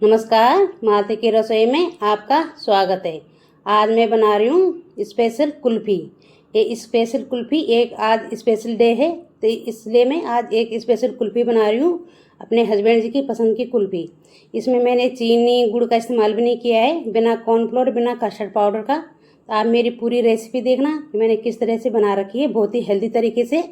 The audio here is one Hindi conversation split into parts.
नमस्कार, माते की रसोई में आपका स्वागत है। आज मैं बना रही हूँ स्पेशल कुल्फ़ी। ये स्पेशल कुल्फ़ी एक आज स्पेशल डे है, तो इसलिए मैं आज एक स्पेशल कुल्फ़ी बना रही हूँ अपने हस्बैंड जी की पसंद की कुल्फ़ी। इसमें मैंने चीनी गुड़ का इस्तेमाल भी नहीं किया है, बिना कॉर्नफ्लोर बिना कस्टर्ड पाउडर का। तो आप मेरी पूरी रेसिपी देखना कि मैंने किस तरह से बना रखी है, बहुत ही हेल्दी तरीके से।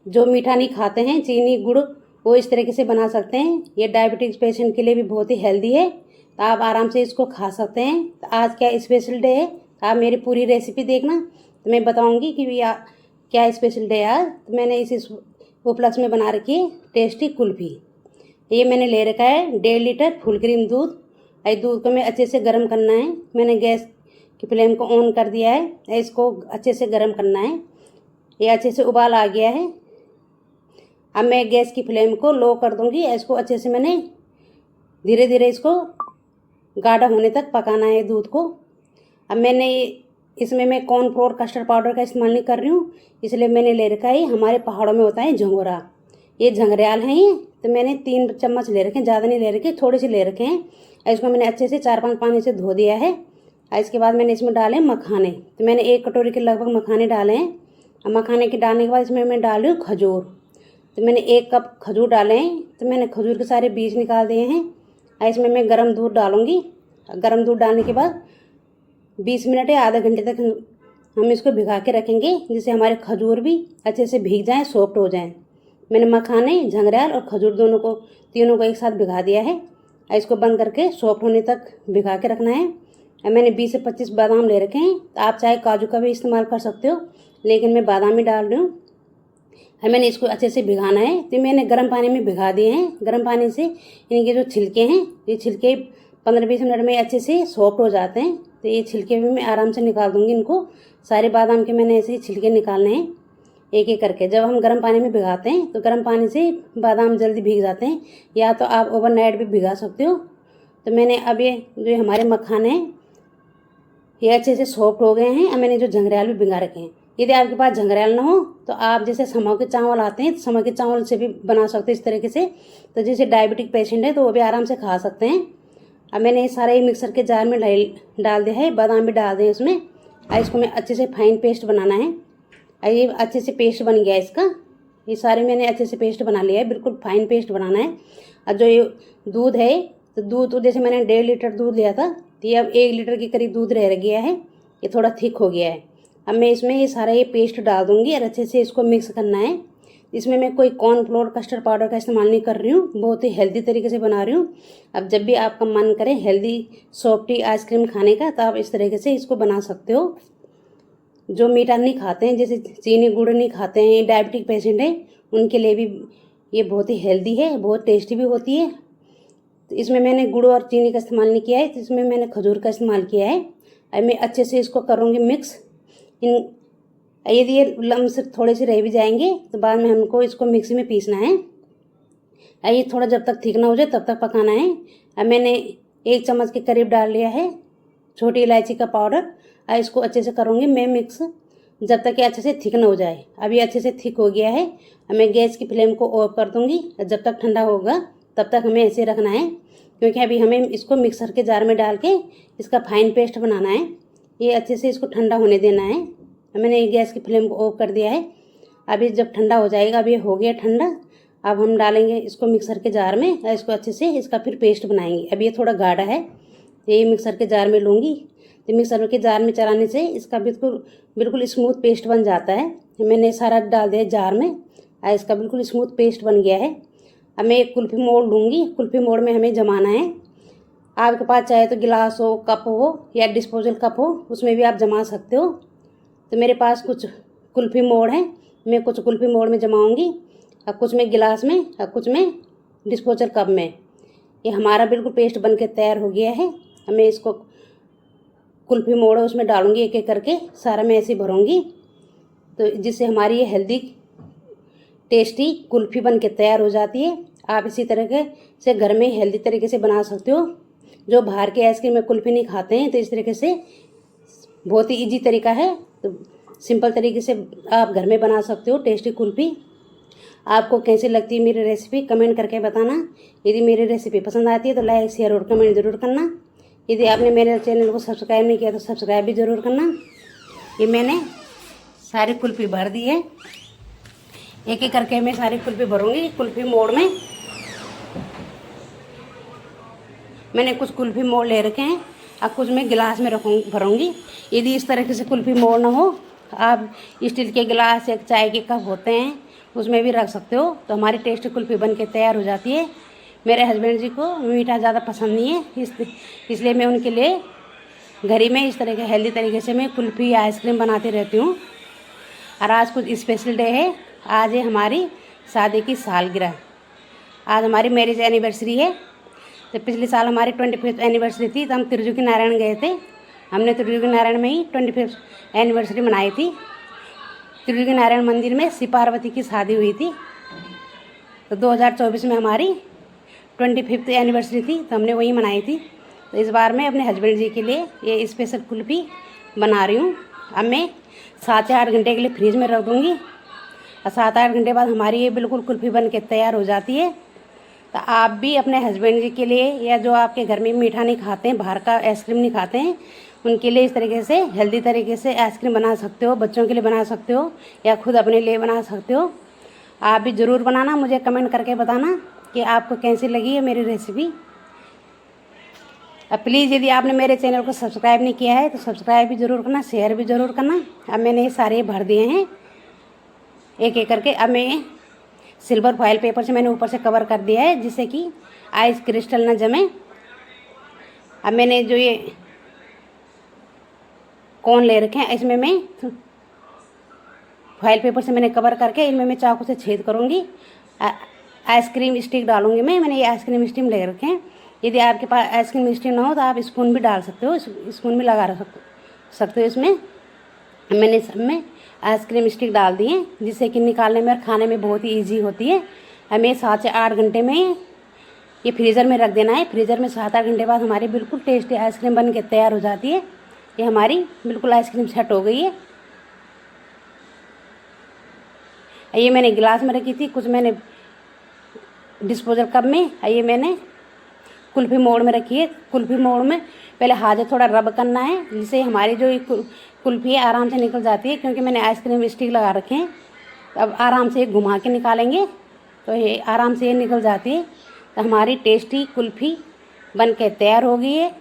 जो मीठा नहीं खाते हैं चीनी गुड़, वो इस तरीके से बना सकते हैं। ये डायबिटीज़ पेशेंट के लिए भी बहुत ही हेल्दी है, तो आप आराम से इसको खा सकते हैं। तो आज क्या स्पेशल डे है, तो आप मेरी पूरी रेसिपी देखना, तो मैं बताऊंगी कि क्या स्पेशल डे है आज। तो मैंने इस उपलक्ष्य में बना रखी है टेस्टी कुल्फ़ी। ये मैंने ले रखा है 1.5 लीटर फुल क्रीम दूध। इस दूध को मैं अच्छे से गर्म करना है। मैंने गैस की फ्लेम को ऑन कर दिया है, इसको अच्छे से गर्म करना है। ये अच्छे से उबाल आ गया है। अब मैं गैस की फ्लेम को लो कर दूंगी। इसको अच्छे से मैंने धीरे धीरे इसको गाढ़ा होने तक पकाना है दूध को। अब इसमें मैं कॉर्नफ्लोर कस्टर्ड पाउडर का इस्तेमाल नहीं कर रही हूँ, इसलिए मैंने ले रखा है, हमारे पहाड़ों में होता है झंगोरा, ये झंगरेयाल हैं ये। तो मैंने 3 चम्मच ले रखे हैं, ज़्यादा नहीं ले रखे, थोड़े से ले रखे हैं। इसको मैंने अच्छे से 4-5 पानी से धो दिया है। इसके बाद मैंने इसमें डाले मखाने। तो मैंने 1 कटोरी के लगभग मखाने डाले हैं। अब मखाने के डालने के बाद इसमें मैं डाल रही हूँ खजूर। तो मैंने 1 कप खजूर डाले हैं। तो मैंने खजूर के सारे बीज निकाल दिए हैं। इसमें मैं गर्म दूध डालूंगी। गर्म दूध डालने के बाद 20 मिनट या आधे घंटे तक हम इसको भिगा के रखेंगे, जिससे हमारे खजूर भी अच्छे से भीग जाएं, सॉफ्ट हो जाएं। मैंने मखाने, झंगरेयाल और खजूर तीनों को एक साथ भिगा दिया है। इसको बंद करके सॉफ्ट होने तक भिगा के रखना है। मैंने 20 से 25 बादाम ले रखे हैं। तो आप चाहे काजू का भी इस्तेमाल कर सकते हो, लेकिन मैं बादाम ही डाल रही हूँ। मैंने इसको अच्छे से भिगाना है। तो मैंने गर्म पानी में भिगा दिए हैं। गर्म पानी से इनके जो छिलके हैं, ये छिलके 15-20 मिनट में अच्छे से सॉफ्ट हो जाते हैं। तो ये छिलके भी मैं आराम से निकाल दूंगी इनको। सारे बादाम के मैंने ऐसे ही छिलके निकालने हैं एक एक करके। जब हम गर्म पानी में भिगाते हैं तो गर्म पानी से बादाम जल्दी भीग जाते हैं, या तो आप ओवरनाइट भी भिगा सकते हो। तो मैंने अब ये जो हमारे मखाने हैं ये अच्छे से सॉफ्ट हो गए हैं। अब मैंने जो झंगरेयाल भी भिगा रखे हैं। यदि आपके पास झंगरेयाल ना हो तो आप जैसे समा के चावल आते हैं, समा के चावल से भी बना सकते हैं इस तरीके से। तो जैसे डायबिटिक पेशेंट है तो वो भी आराम से खा सकते हैं। अब मैंने ये सारा मिक्सर के जार में डाल दिया है। बादाम भी डाल दिए इसमें। इसको मैं अच्छे से फाइन पेस्ट बनाना है। ये अच्छे से पेस्ट बन गया इसका। ये सारे मैंने अच्छे से पेस्ट बना लिया है, बिल्कुल फाइन पेस्ट बनाना है। और जो ये दूध है, तो दूध जैसे मैंने 1.5 लीटर दूध लिया था, तो ये अब 1 लीटर के करीब दूध रह गया है। ये थोड़ा थिक हो गया है। अब मैं इसमें ये सारा पेस्ट डाल दूंगी और अच्छे से इसको मिक्स करना है। इसमें मैं कोई कॉर्नफ्लोर कस्टर्ड पाउडर का इस्तेमाल नहीं कर रही हूँ, बहुत ही हेल्दी तरीके से बना रही हूँ। अब जब भी आपका मन करे हेल्दी सॉफ्टी आइसक्रीम खाने का, तो आप इस तरीके से इसको बना सकते हो। जो मीठा नहीं खाते हैं, जैसे चीनी गुड़ नहीं खाते हैं, डायबिटिक पेशेंट है, उनके लिए भी ये बहुत ही हेल्दी है, बहुत टेस्टी भी होती है। तो इसमें मैंने गुड़ और चीनी का इस्तेमाल नहीं किया है, तो इसमें मैंने खजूर का इस्तेमाल किया है। अब मैं अच्छे से इसको करूँगी मिक्स। यदि ये लम्स थोड़े से रह भी जाएंगे तो बाद में हमको इसको मिक्सी में पीसना है। ये थोड़ा जब तक थिक ना हो जाए तब तक पकाना है। अब मैंने 1 चम्मच के करीब डाल लिया है छोटी इलायची का पाउडर। इसको अच्छे से करूँगी मैं मिक्स, जब तक ये अच्छे से थिक ना हो जाए। अब ये अच्छे से थिक हो गया है। अब मैं गैस की फ्लेम को ऑफ कर दूँगी। जब तक ठंडा होगा तब तक हमें ऐसे रखना है, क्योंकि अभी हमें इसको मिक्सर के जार में डाल के इसका फाइन पेस्ट बनाना है। ये अच्छे से इसको ठंडा होने देना है। मैंने गैस की फ्लेम को ऑफ कर दिया है। अभी जब ठंडा हो जाएगा, अब ये हो गया ठंडा, अब हम डालेंगे इसको मिक्सर के जार में। इसको अच्छे से इसका फिर पेस्ट बनाएंगे। अब ये थोड़ा गाढ़ा है, तो ये मिक्सर के जार में लूँगी। तो मिक्सर के जार में चलाने से इसका बिल्कुल स्मूथ पेस्ट बन जाता है। मैंने सारा डाल दिया जार में, इसका बिल्कुल स्मूथ पेस्ट बन गया है। अब मैं एक कुल्फ़ी मोड़ लूँगी। कुल्फ़ी मोड़ में हमें जमाना है। आपके पास चाहे तो गिलास हो, कप हो या डिस्पोजल कप हो, उसमें भी आप जमा सकते हो। तो मेरे पास कुछ कुल्फ़ी मोड़ हैं, मैं कुछ कुल्फ़ी मोड़ में जमाऊँगी, और कुछ में गिलास में, और कुछ में डिस्पोजल कप में। ये हमारा बिल्कुल पेस्ट बन के तैयार हो गया है। अब मैं इसको कुल्फ़ी मोड़ है उसमें डालूँगी, एक एक करके सारा मैं ऐसे भरूँगी, तो जिससे हमारी ये हेल्दी टेस्टी कुल्फ़ी बन के तैयार हो जाती है। आप इसी तरीके से घर में हेल्दी तरीके से बना सकते हो। जो बाहर के आइसक्रीम में कुल्फ़ी नहीं खाते हैं, तो इस तरीके से बहुत ही इजी तरीका है। तो सिंपल तरीके से आप घर में बना सकते हो टेस्टी कुल्फ़ी। आपको कैसी लगती है मेरी रेसिपी कमेंट करके बताना। यदि मेरी रेसिपी पसंद आती है तो लाइक शेयर और कमेंट ज़रूर करना। यदि आपने मेरे चैनल को सब्सक्राइब नहीं किया तो सब्सक्राइब भी ज़रूर करना। ये मैंने सारी कुल्फ़ी भर दी है, एक एक करके मैं सारी कुल्फ़ी भरूंगी। कुल्फ़ी मोड़ में मैंने कुछ कुल्फ़ी मोड़ ले रखे हैं, अब कुछ मैं गिलास में भरूंगी। यदि इस तरीके से कुल्फ़ी मोड़ ना हो, आप स्टील के गिलास या चाय के कप होते हैं उसमें भी रख सकते हो, तो हमारी टेस्टी कुल्फ़ी बन के तैयार हो जाती है। मेरे हस्बैंड जी को मीठा ज़्यादा पसंद नहीं है, इसलिए मैं उनके लिए घर ही में इस तरह के हेल्दी तरीके से मैं कुल्फ़ी या आइसक्रीम बनाती रहती हूँ। और आज कुछ स्पेशल डे है, आज है हमारी शादी की सालगिरह। आज हमारी मैरिज एनिवर्सरी है। तो पिछले साल हमारी 25th एनिवर्सरी थी, तो हम त्रिजुकी नारायण गए थे। हमने त्रिजुकी नारायण में ही 25th एनिवर्सरी मनाई थी। त्रिजुकी नारायण मंदिर में शिव पार्वती की शादी हुई थी। तो 2024 में हमारी 25th एनिवर्सरी थी, तो हमने वही मनाई थी। तो इस बार मैं अपने हस्बैंड जी के लिए ये स्पेशल कुल्फ़ी बना रही हूँ। अब मैं 7 से 8 घंटे के लिए फ्रिज में रख दूँगी और 7-8 घंटे बाद हमारी ये बिल्कुल कुल्फ़ी बन के तैयार हो जाती है। तो आप भी अपने हस्बैंड जी के लिए या जो आपके घर में मीठा नहीं खाते हैं, बाहर का आइसक्रीम नहीं खाते हैं, उनके लिए इस तरीके से हेल्दी तरीके से आइसक्रीम बना सकते हो। बच्चों के लिए बना सकते हो या खुद अपने लिए बना सकते हो। आप भी ज़रूर बनाना, मुझे कमेंट करके बताना कि आपको कैसी लगी है मेरी रेसिपी। अब प्लीज़ यदि आपने मेरे चैनल को सब्सक्राइब नहीं किया है तो सब्सक्राइब भी ज़रूर करना, शेयर भी ज़रूर करना। अब मैंने ये सारे भर दिए हैं एक एक करके। अब मैं सिल्वर फॉइल पेपर से मैंने ऊपर से कवर कर दिया है, जिससे कि आइस क्रिस्टल न जमे। अब मैंने जो ये कोन ले रखे हैं, इसमें मैं फॉइल पेपर से मैंने कवर करके इनमें मैं चाकू से छेद करूँगी। आइसक्रीम स्टिक डालूँगी मैंने ये आइसक्रीम स्टिक ले रखे हैं। यदि आपके पास आइसक्रीम स्टिक ना हो तो आप स्पून भी डाल सकते हो, स्पून भी लगा सकते हो इसमें। मैंने सब में आइसक्रीम स्टिक डाल दिए, जिससे कि निकालने में और खाने में बहुत ही ईजी होती है। हमें 7 से 8 घंटे में ये फ्रीज़र में रख देना है। फ्रीज़र में 7-8 घंटे बाद हमारी बिल्कुल टेस्टी आइसक्रीम बन के तैयार हो जाती है। ये हमारी बिल्कुल आइसक्रीम सेट हो गई है। ये मैंने गिलास में रखी थी, कुछ मैंने डिस्पोजल कप में, ये मैंने कुल्फ़ी मोड़ में रखी है। कुल्फ़ी मोड़ में पहले हाथ से थोड़ा रब करना है, जिससे हमारी जो कुल्फ़ी है आराम से निकल जाती है, क्योंकि मैंने आइसक्रीम स्टिक लगा रखे हैं। अब आराम से घुमा के निकालेंगे तो ये आराम से ये निकल जाती है। तो हमारी टेस्टी कुल्फ़ी बन के तैयार हो गई है।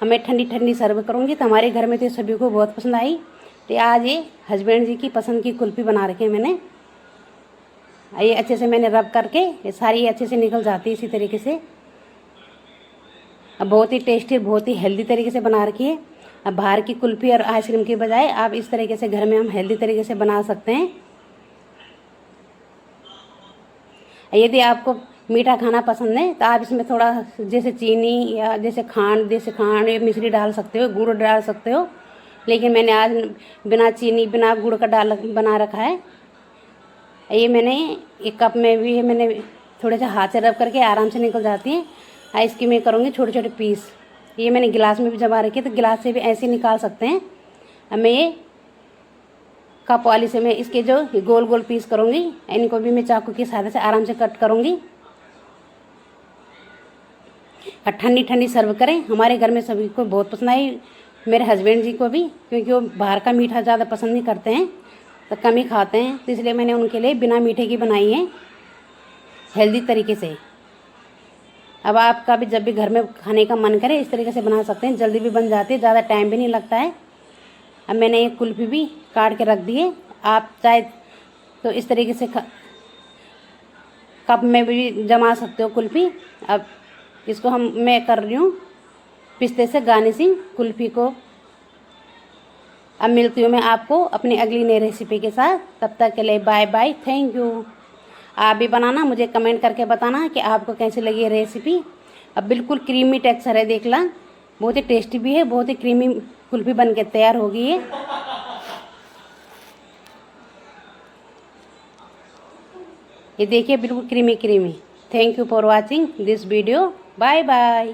हमें ठंडी ठंडी सर्व करूँगी, तो हमारे घर में तो सभी को बहुत पसंद आई। तो आज ये हस्बैंड जी की पसंद की कुल्फ़ी बना रखी है मैंने। ये अच्छे से मैंने रब करके ये सारी अच्छे से निकल जाती है इसी तरीके से। अब बहुत ही टेस्टी, बहुत ही हेल्दी तरीके से बना रखी है। अब बाहर की कुल्फ़ी और आइसक्रीम के बजाय आप इस तरीके से घर में हम हेल्दी तरीके से बना सकते हैं। यदि आपको मीठा खाना पसंद है तो आप इसमें थोड़ा जैसे चीनी या जैसे खांड या मिश्री डाल सकते हो, गुड़ डाल सकते हो। लेकिन मैंने आज बिना चीनी बिना गुड़ का बना रखा है। ये मैंने एक कप में भी मैंने थोड़े से हाथ से रब करके आराम से निकल जाती है। इसकी मैं करूँगी छोटे छोटे पीस। ये मैंने गिलास में भी जमा रखी है, तो गिलास से भी ऐसे निकाल सकते हैं। अब मैं ये कप वाली से मैं इसके जो गोल गोल पीस करूँगी, इनको भी मैं चाकू की सहायता से आराम से कट करूँगी। और ठंडी ठंडी सर्व करें। हमारे घर में सभी को बहुत पसंद आई, मेरे हस्बैंड जी को भी, क्योंकि वो बाहर का मीठा ज़्यादा पसंद नहीं करते हैं, तो कम ही खाते हैं। तो इसलिए मैंने उनके लिए बिना मीठे की बनाई है हेल्दी तरीके से। अब आपका भी जब भी घर में खाने का मन करे इस तरीके से बना सकते हैं, जल्दी भी बन जाती है, ज़्यादा टाइम भी नहीं लगता है। अब मैंने एक कुल्फ़ी भी काट के रख दी है। आप चाहे तो इस तरीके से कप में भी जमा सकते हो कुल्फ़ी। अब इसको मैं कर रही हूँ पिस्ते से गार्निशिंग कुल्फ़ी को। अब मिलती हूँ मैं आपको अपनी अगली नई रेसिपी के साथ। तब तक के लिए बाय बाय, थैंक यू। आप भी बनाना, मुझे कमेंट करके बताना कि आपको कैसी लगी है रेसिपी। अब बिल्कुल क्रीमी टेक्सचर है, देख ला, बहुत ही टेस्टी भी है, बहुत ही क्रीमी कुल्फ़ी बन के तैयार हो गई है। ये देखिए बिल्कुल creamy creamy. Thank you for watching this video, bye bye.